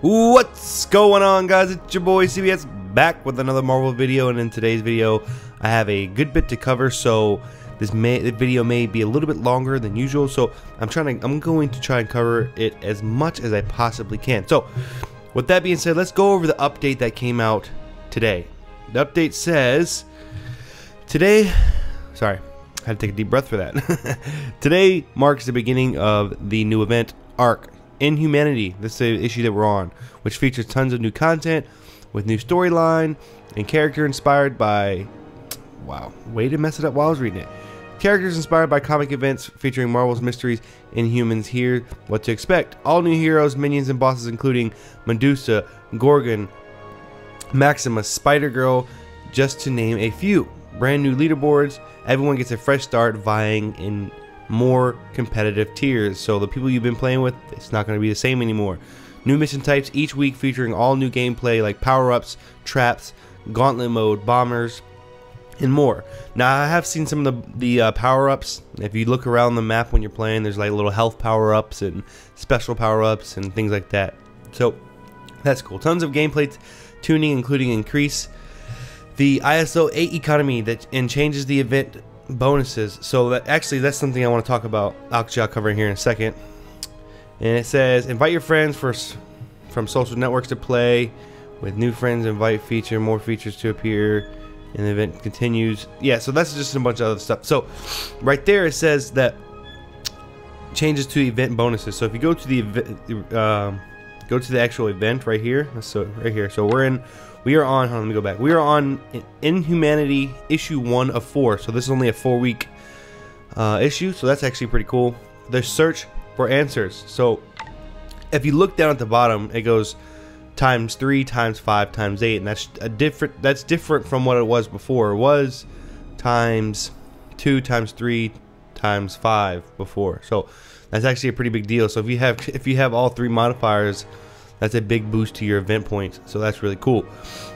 What's going on, guys? It's your boy CBS back with another Marvel video, and in today's video I have a good bit to cover, so this video may be a little bit longer than usual, so I'm going to try and cover it as much as I possibly can. So with that being said, let's go over the update that came out today. The update says today, sorry, I had to take a deep breath for that. Today marks the beginning of the new event arc INHUMANITY. This is the issue that we're on, which features tons of new content with new storyline and character inspired by, wow, way to mess it up while I was reading it. Characters inspired by comic events featuring Marvel's mysteries. Inhumans here, what to expect. All new heroes, minions, and bosses including Medusa, Gorgon, Maximus, Spider-Girl, just to name a few. Brand new leaderboards. Everyone gets a fresh start vying in more competitive tiers, so the people you've been playing with, it's not going to be the same anymore. New mission types each week featuring all new gameplay like power-ups, traps, gauntlet mode, bombers, and more. Now I have seen some of the power-ups. If you look around the map when you're playing, there's like little health power-ups and special power-ups and things like that, so that's cool. Tons of gameplay tuning, including increase the ISO 8 economy and changes the event bonuses. So that's something I want to talk about. Actually, I'll cover it here in a second. And it says invite your friends from social networks to play with new friends. Invite feature, more features to appear, and the event continues. Yeah, so that's just a bunch of other stuff. So right there it says that changes to event bonuses. So if you go to the go to the actual event right here. So right here. So we are on, let me go back. We are on INHUMANITY issue 1 of 4. So this is only a 4-week issue. So that's actually pretty cool. The search for answers. So if you look down at the bottom, it goes times 3, times 5, times 8, and that's different from what it was before. It was times 2, times 3, times 5 before. So that's actually a pretty big deal. So if you have all 3 modifiers, that's a big boost to your event points, so that's really cool.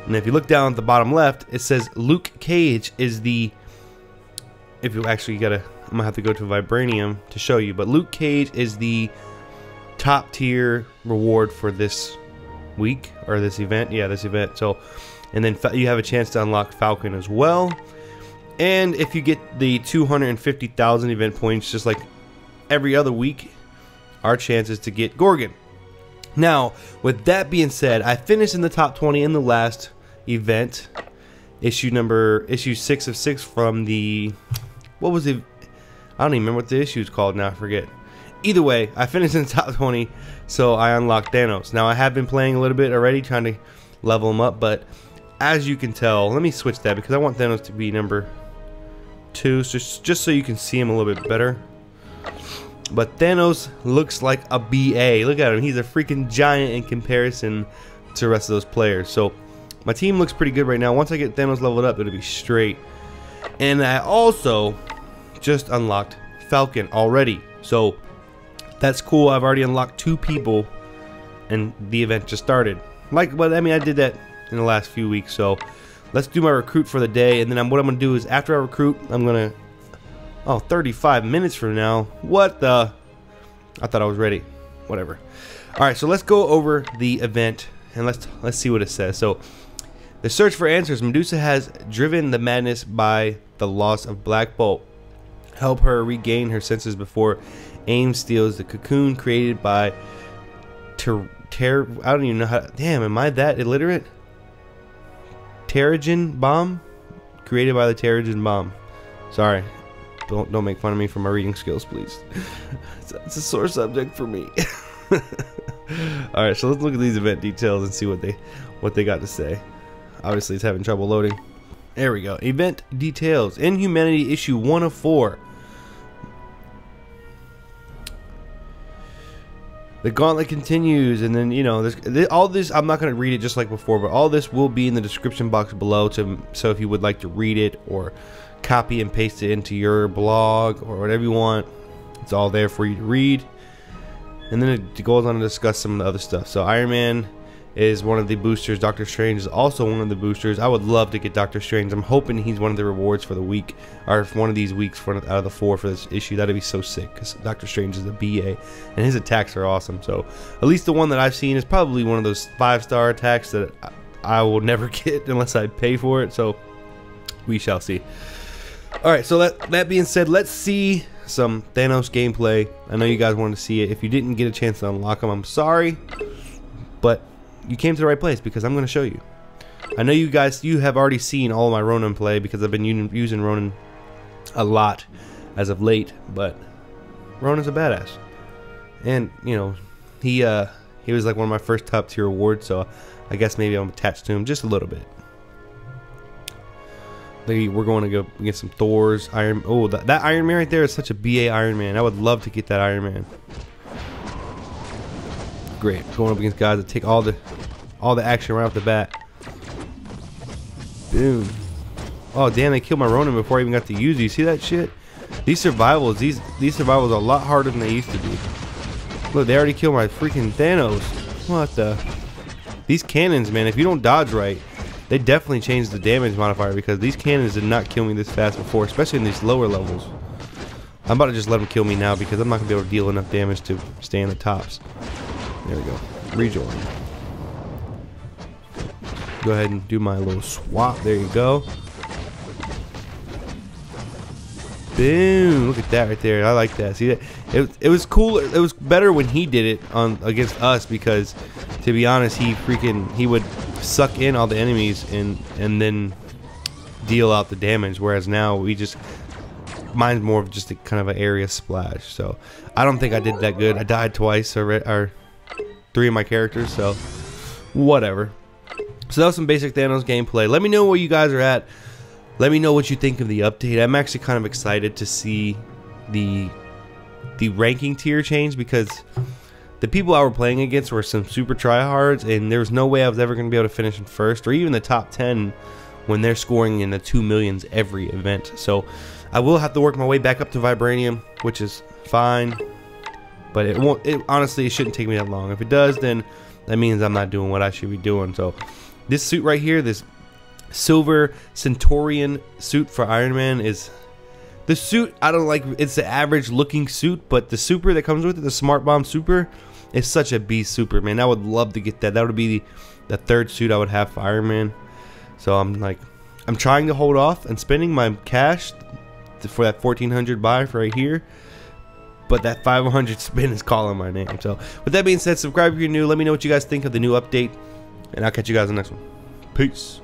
And if you look down at the bottom left, it says Luke Cage is the, if you actually I'm gonna have to go to Vibranium to show you, but Luke Cage is the top tier reward for this week, or this event. Yeah, this event. So, and then you have a chance to unlock Falcon as well. And if you get the 250,000 event points, just like every other week, our chance is to get Gorgon. Now, with that being said, I finished in the top 20 in the last event, issue 6 of 6 from the, what was it? I don't even remember what the issue is called now, I forget. Either way, I finished in the top 20, so I unlocked Thanos. Now, I have been playing a little bit already, trying to level him up, but as you can tell, let me switch that because I want Thanos to be number 2, so just so you can see him a little bit better. But Thanos looks like a BA. Look at him. He's a freaking giant in comparison to the rest of those players. So my team looks pretty good right now. Once I get Thanos leveled up, it'll be straight. And I also just unlocked Falcon already. So that's cool. I've already unlocked 2 people and the event just started. But I mean, I did that in the last few weeks. So let's do my recruit for the day. And then what I'm going to do is after I recruit, I'm going to, oh, 35 minutes from now. What the? I thought I was ready. Whatever. Alright, so let's go over the event and let's see what it says. So, the search for answers. Medusa has driven the madness by the loss of Black Bolt. Help her regain her senses before A.I.M steals the cocoon created by I don't even know how. Damn, am I that illiterate? Terrigen Bomb? Created by the Terrigen Bomb. Sorry. Don't make fun of me for my reading skills, please. It's a sore subject for me. Alright, so let's look at these event details and see what they got to say. Obviously, it's having trouble loading. There we go. Event details. INHUMANITY issue 1 of 4. The gauntlet continues, and then, you know, all this, I'm not going to read it just like before, but all this will be in the description box below, so if you would like to read it or copy and paste it into your blog or whatever you want, it's all there for you to read. And then it goes on to discuss some of the other stuff. So Iron Man is one of the boosters. Doctor Strange is also one of the boosters. I would love to get Doctor Strange. I'm hoping he's one of the rewards for the week, or one of these weeks out of the 4 for this issue. That'd be so sick, because Doctor Strange is a BA and his attacks are awesome. So at least the one that I've seen is probably one of those 5-star attacks that I will never get unless I pay for it. So we shall see. Alright, so that being said, let's see some Thanos gameplay. I know you guys wanted to see it. If you didn't get a chance to unlock them, I'm sorry, but you came to the right place, because I'm going to show you. I know you have already seen all of my Ronin play, because I've been using Ronin a lot as of late, but Ronin's a badass. And, you know, he was like one of my first top tier awards, so I guess maybe I'm attached to him just a little bit. We're going to go get some Thors. Oh, that Iron Man right there is such a BA Iron Man. I would love to get that Iron Man. Great, going up against guys that take all the action right off the bat. Boom. Oh damn, they killed my Ronin before I even got to use it. You see that shit? These survivals are a lot harder than they used to be. Look, they already killed my freaking Thanos. What the? These cannons, man, if you don't dodge right, they definitely changed the damage modifier, because these cannons did not kill me this fast before, especially in these lower levels. I'm about to just let them kill me now, because I'm not going to be able to deal enough damage to stay in the tops. There we go. Rejoin. Go ahead and do my little swap. There you go. Boom. Look at that right there. I like that. See that? It was cool. It was better when he did it against us, because to be honest, he would suck in all the enemies and then deal out the damage, whereas now mine's more of just a kind of an area splash. So I don't think I did that good. I died twice, or 3 of my characters, so whatever. So that was some basic Thanos gameplay. Let me know where you guys are at. Let me know what you think of the update. I'm actually kind of excited to see the ranking tier change, because the people I were playing against were some super tryhards, and there was no way I was ever going to be able to finish in first or even the top 10 when they're scoring in the 2 millions every event. So I will have to work my way back up to Vibranium, which is fine, but it won't. Honestly, it shouldn't take me that long. If it does, then that means I'm not doing what I should be doing. So this suit right here, this Silver Centaurian suit for Iron Man, is the suit I don't like. It's the average looking suit, but the super that comes with it, the Smart Bomb super, is such a beast super, man. I would love to get that. That would be the 3rd suit I would have for Iron Man. So I'm trying to hold off and spending my cash for that 1400 buy for right here, but that 500 spin is calling my name. So with that being said, subscribe if you're new. Let me know what you guys think of the new update, and I'll catch you guys in the next one. Peace.